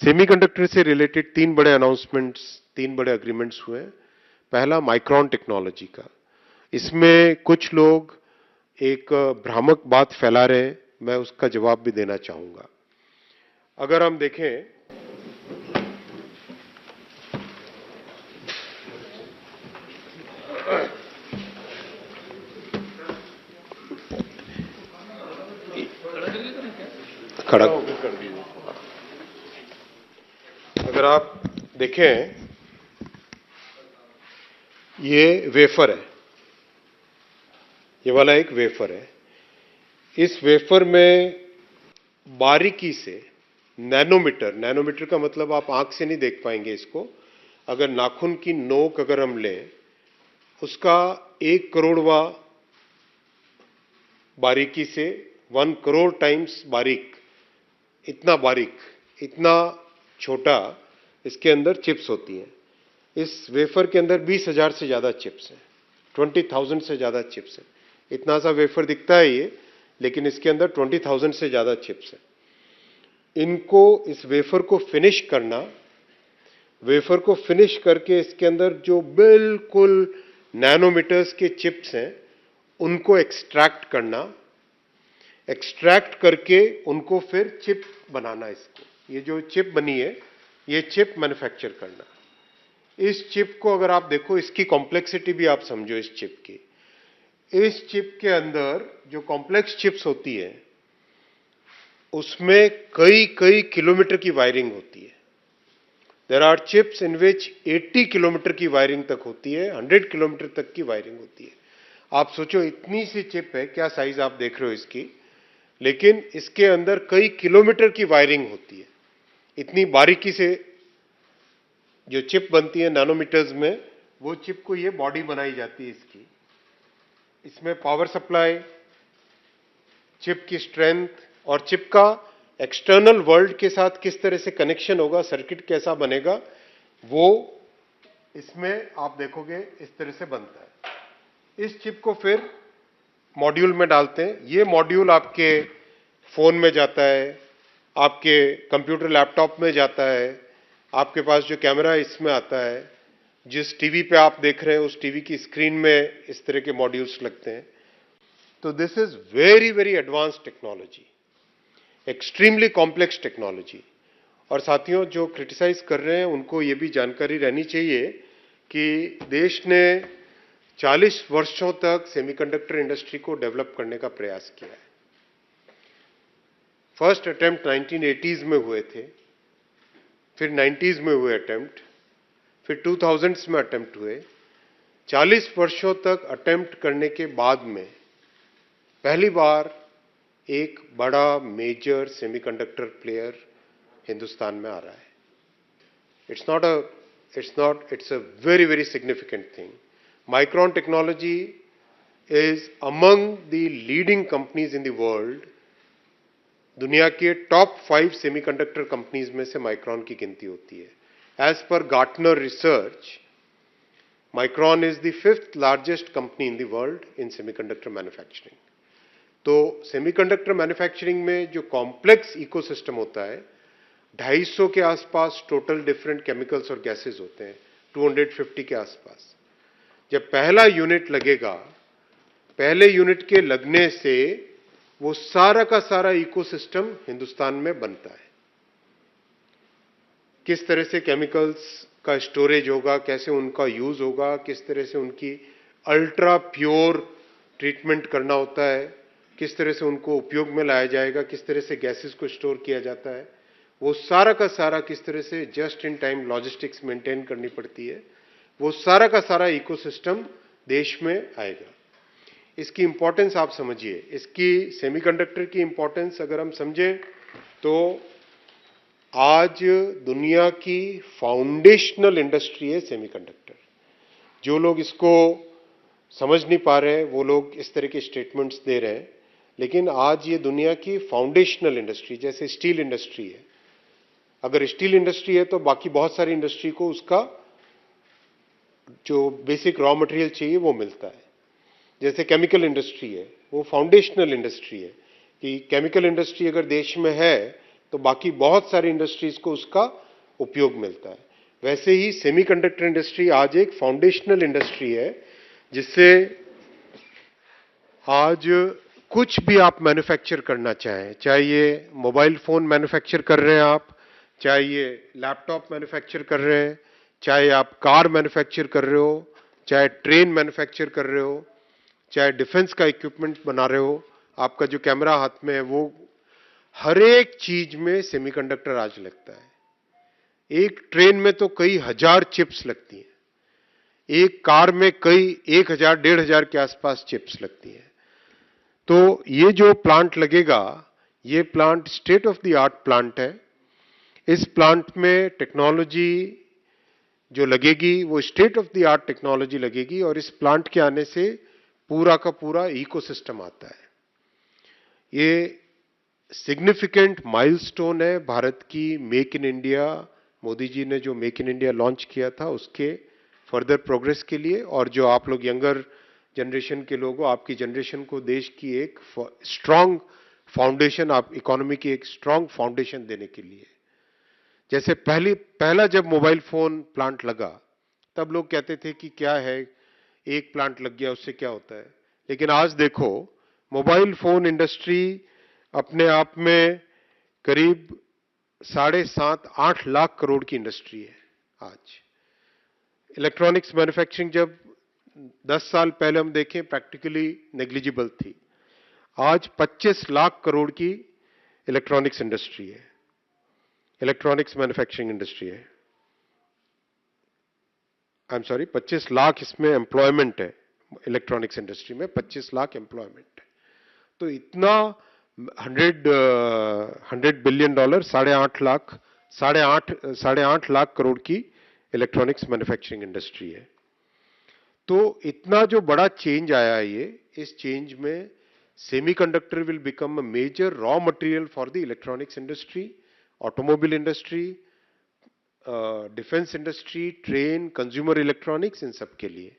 Semiconductor से related तीन बड़े अनाउंसमेंट्स, तीन बड़े अग्रीमेंट्स हुए हैं। पहला माइक्रोन टेक्नोलॉजी का। इसमें कुछ लोग एक भ्रामक बात फैला रहे हैं, मैं उसका जवाब भी देना चाहूंगा। अगर हम देखें खड़ा कर दीजिए। अगर आप देखें, ये वेफर है, ये वाला एक वेफर है। इस वेफर में बारीकी से नैनोमीटर, नैनोमीटर का मतलब आप आंख से नहीं देख पाएंगे इसको, अगर नाखून की नोक अगर हम लें, उसका 1 करोड़वा बारीकी से 1 करोड़ टाइम्स बारीक, इतना छोटा इसके अंदर चिप्स होती हैं। इस वेफर के अंदर 20,000 से ज्यादा चिप्स हैं, 20,000 से ज्यादा चिप्स हैं। इतना सा वेफर दिखता है ये, लेकिन इसके अंदर 20,000 से ज्यादा चिप्स हैं। इनको, इस वेफर को फिनिश करना, वेफर को फिनिश करके इसके अंदर जो बिल्कुल नैनोमीटर्स के चिप्स हैं उनको एक्सट्रैक्ट करना, एक्सट्रैक्ट करके उनको फिर चिप बनाना। इसको, ये जो चिप बनी है, ये चिप मैन्युफैक्चर करना। इस चिप को अगर आप देखो, इसकी कॉम्प्लेक्सिटी भी आप समझो इस चिप की। इस चिप के अंदर जो कॉम्प्लेक्स चिप्स होती है, उसमें कई कई किलोमीटर की वायरिंग होती है। There are chips in which 80 kilometre की वायरिंग तक होती है, 100 किलोमीटर तक की वायरिंग होती है। आप सोचो, इतनी सी चिप है, क्या साइज आप देख रहे हो इसकी, लेकिन इसके अंदर कई किलोमीटर की वायरिंग होती है। इतनी बारीकी से जो चिप बनती है नैनोमीटर्स में, वो चिप को ये बॉडी बनाई जाती है इसकी। इसमें पावर सप्लाई, चिप की स्ट्रेंथ और चिप का एक्सटर्नल वर्ल्ड के साथ किस तरह से कनेक्शन होगा, सर्किट कैसा बनेगा, वो इसमें आप देखोगे इस तरह से बनता है। इस चिप को फिर मॉड्यूल में डालते हैं। ये मॉड्यूल आपके फोन में जाता है, आपके कंप्यूटर लैपटॉप में जाता है, आपके पास जो कैमरा इसमें आता है, जिस टीवी पे आप देख रहे हैं उस टीवी की स्क्रीन में इस तरह के मॉड्यूल्स लगते हैं। तो this is very very advance technology, extremely complex technology. और साथियों, जो क्रिटिसाइज कर रहे हैं उनको ये भी जानकारी रहनी चाहिए कि देश ने 40 वर्षों तक सेमीकंडक्टर इंडस्ट्री को डेवलप करने का प्रयास किया है। फर्स्ट अटेम्प्ट 1980s में हुए थे, फिर 90s में हुए अटेम्प्ट, फिर 2000s में अटेम्प्ट हुए। 40 वर्षों तक अटेम्प्ट करने के बाद में पहली बार एक बड़ा मेजर सेमीकंडक्टर प्लेयर हिंदुस्तान में आ रहा है। It's a very very significant thing. Micron technology is among the leading companies in the world. दुनिया के टॉप 5 सेमीकंडक्टर कंपनीज में से माइक्रॉन की गिनती होती है। As per Gartner research, Micron is the 5th largest company in the world in semiconductor manufacturing. तो semiconductor manufacturing में जो कॉम्प्लेक्स इकोसिस्टम होता है, 250 के आसपास टोटल डिफरेंट केमिकल्स और गैसेस होते हैं, 250 के आसपास। जब पहला यूनिट लगेगा, पहले यूनिट के लगने से वो सारा का सारा इकोसिस्टम हिंदुस्तान में बनता है। किस तरह से केमिकल्स का स्टोरेज होगा, कैसे उनका यूज होगा, किस तरह से उनकी अल्ट्रा प्योर ट्रीटमेंट करना होता है, किस तरह से उनको उपयोग में लाया जाएगा, किस तरह से गैसेस को स्टोर किया जाता है, वो सारा का सारा किस तरह से just in time logistics maintain करनी पड़ती है, वो सारा का सारा इकोसिस्टम देश में आएगा। इसकी इंपॉर्टेंस आप समझिए, इसकी सेमीकंडक्टर की इंपॉर्टेंस अगर हम समझें तो आज दुनिया की फाउंडेशनल इंडस्ट्री है सेमीकंडक्टर। जो लोग इसको समझ नहीं पा रहे हैं वो लोग इस तरह के स्टेटमेंट्स दे रहे हैं, लेकिन आज ये दुनिया की फाउंडेशनल इंडस्ट्री, जैसे स्टील इंडस्ट्री है। अगर स्टील इंडस्ट्री है तो बाकी बहुत सारी इंडस्ट्री को उसका जो बेसिक रॉ मटेरियल चाहिए वो मिलता है। जैसे केमिकल इंडस्ट्री है, वो फाउंडेशनल इंडस्ट्री है कि केमिकल इंडस्ट्री अगर देश में है तो बाकी बहुत सारी इंडस्ट्रीज को उसका उपयोग मिलता है। वैसे ही सेमीकंडक्टर इंडस्ट्री आज एक फाउंडेशनल इंडस्ट्री है, जिससे आज कुछ भी आप मैन्युफैक्चर करना चाहें, चाहे ये मोबाइल फोन मैन्युफैक्चर कर रहे हैं आप, चाहे ये लैपटॉप मैन्युफैक्चर कर रहे हैं, चाहे आप कार मैन्युफैक्चर कर रहे हो, चाहे ट्रेन मैन्युफैक्चर कर रहे हो, चाहे डिफेंस का इक्विपमेंट बना रहे हो, आपका जो कैमरा हाथ में है वो, हर एक चीज में सेमीकंडक्टर आज लगता है। एक ट्रेन में तो कई हजार चिप्स लगती हैं, एक कार में कई 1000 1500 के आसपास चिप्स लगती हैं। तो ये जो प्लांट लगेगा, ये plant state of the art plant है। इस प्लांट में टेक्नोलॉजी जो लगेगी वो state of the art technology लगेगी, और इस प्लांट के आने से पूरा का पूरा इकोसिस्टम आता है। ये सिग्निफिकेंट माइलस्टोन है भारत की make in India, Modi ji ने जो मेक इन इंडिया लॉन्च किया था उसके फर्दर प्रोग्रेस के लिए, और जो आप लोग यंगर जनरेशन के लोग हो, आपकी जनरेशन को देश की एक स्ट्रांग फाउंडेशन, आप इकोनॉमी की एक स्ट्रांग फाउंडेशन देने के लिए। जैसे पहला जब मोबाइल फोन प्लांट लगा, तब लोग कहते थे कि क्या है, एक प्लांट लग गया उससे क्या होता है। लेकिन आज देखो, मोबाइल फोन इंडस्ट्री अपने आप में करीब 7.5-8 लाख करोड़ की इंडस्ट्री है आज। इलेक्ट्रॉनिक्स मैन्युफैक्चरिंग जब 10 साल पहले हम देखें प्रैक्टिकली नेग्लिजिबल थी, आज 25 लाख करोड़ की इलेक्ट्रॉनिक्स इंडस्ट्री है, इलेक्ट्रॉनिक्स मैन्युफैक्चरिंग इंडस्ट्री है। आई एम सॉरी, 25 लाख इसमें एम्प्लॉयमेंट है, इलेक्ट्रॉनिक्स इंडस्ट्री में 25 लाख एम्प्लॉयमेंट है। तो इतना 100 बिलियन डॉलर, 8.5 लाख करोड़ की इलेक्ट्रॉनिक्स मैन्युफैक्चरिंग इंडस्ट्री है। तो इतना जो बड़ा चेंज आया है, ये इस चेंज में semiconductor will become a major raw material for the electronics industry, automobile industry, defence industry, train, consumer electronics, इन सब के लिए।